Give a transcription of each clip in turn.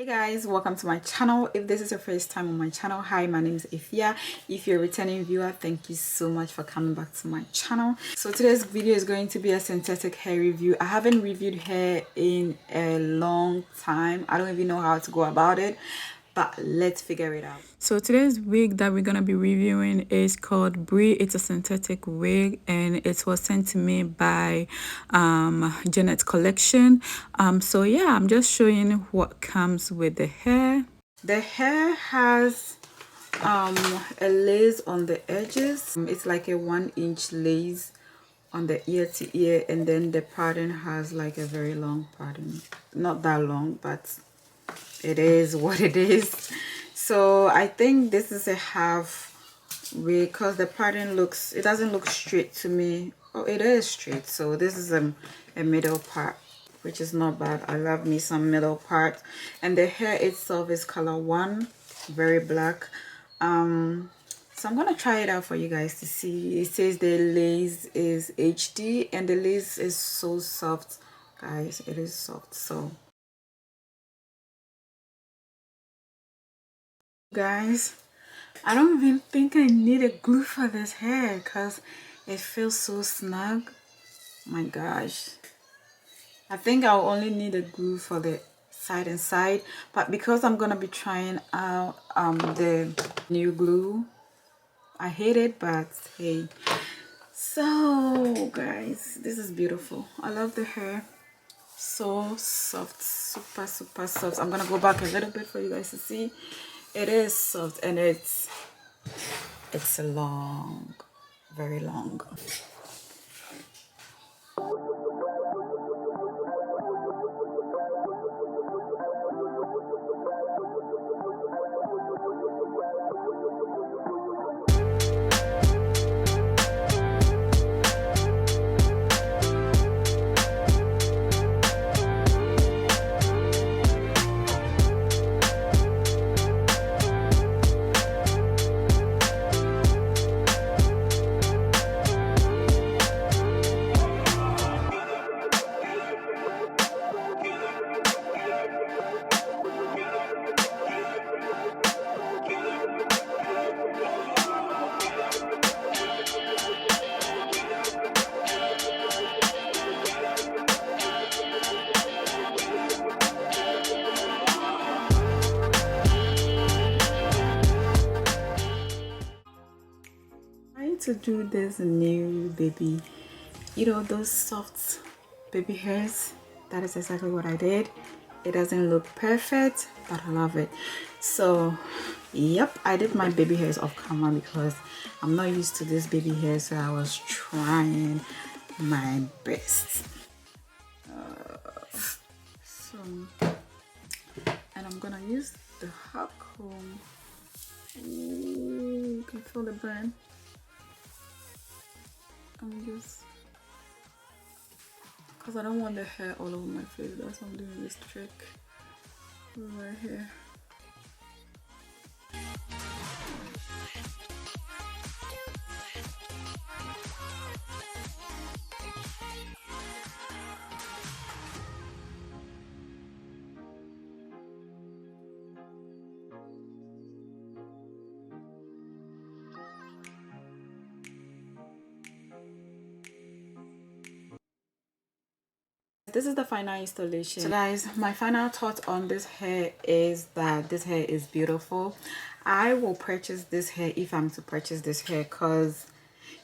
Hey guys, welcome to my channel. If this is your first time on my channel, hi, my name is Ifia. If you're a returning viewer, thank you so much for coming back to my channel. So today's video is going to be a synthetic hair review. I haven't reviewed hair in a long time. I don't even know how to go about it, but let's figure it out. So today's wig that we're gonna be reviewing is called Brie. It's a synthetic wig and it was sent to me by Janet Collection. So yeah, I'm just showing what comes with the hair. The hair has a lace on the edges. It's like a 1-inch lace on the ear to ear, and then the pattern has like a very long pattern. Not that long, but it is what it is. So I think this is a half wig because the pattern it doesn't look straight to me. Oh, it is straight. So this is a middle part, which is not bad. I love me some middle part. And the hair itself is color 1, very black. So I'm gonna try it out for you guys to see. It says the lace is HD and the lace is so soft, guys. It is soft. So guys, I don't even think I need a glue for this hair because it feels so snug. My gosh, I think I'll only need a glue for the side and side, but because I'm gonna be trying out the new glue, I hate it, but hey. So guys, this is beautiful. I love the hair. So soft, super soft. I'm gonna go back a little bit for you guys to see. It is soft and it's long, very long. To do this new baby, those soft baby hairs. That is exactly what I did. It doesn't look perfect, but I love it. So yep, I did my baby hairs off camera because I'm not used to this baby hair, so I was trying my best. And I'm gonna use the hot comb. Ooh, you can feel the burn. Because I don't want the hair all over my face, that's why I'm doing this trick right here. This is the final installation. So guys, my final thought on this hair is that this hair is beautiful. I will purchase this hair if I'm to purchase this hair, because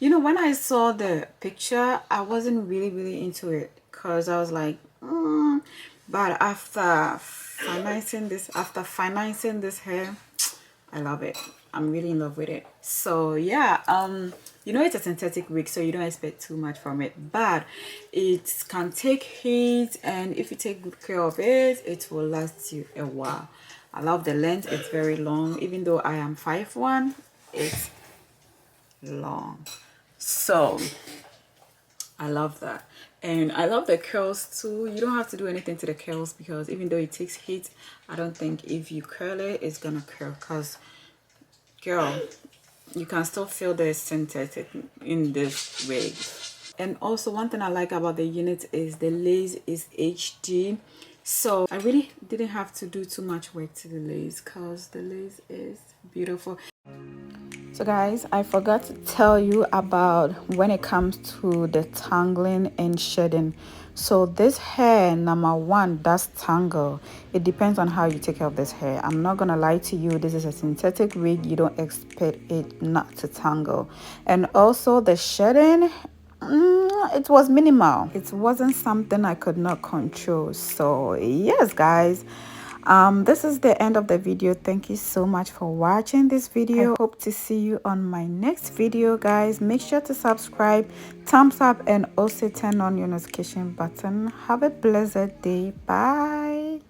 when I saw the picture, I wasn't really into it because I was like, but after financing this hair, I love it. I'm really in love with it. So yeah, it's a synthetic wig, so you don't expect too much from it, but it can take heat, and if you take good care of it, it will last you a while. I love the length. It's very long. Even though I am 5'1", it's long. So I love that. And I love the curls too. You don't have to do anything to the curls because even though it takes heat, I don't think if you curl it, it's gonna curl, because girl, you can still feel the synthetic in this wig. And also one thing I like about the unit is the lace is HD. So I really didn't have to do too much work to the lace because the lace is beautiful. So guys, I forgot to tell you about when it comes to the tangling and shedding. So this hair, number one, does tangle. It depends on how you take care of this hair. I'm not gonna lie to you, this is a synthetic wig. You don't expect it not to tangle. And also the shedding, it was minimal. It wasn't something I could not control. So yes guys, this is the end of the video. Thank you so much for watching this video. I hope to see you on my next video guys. Make sure to subscribe, thumbs up, and also turn on your notification button. Have a blessed day. Bye.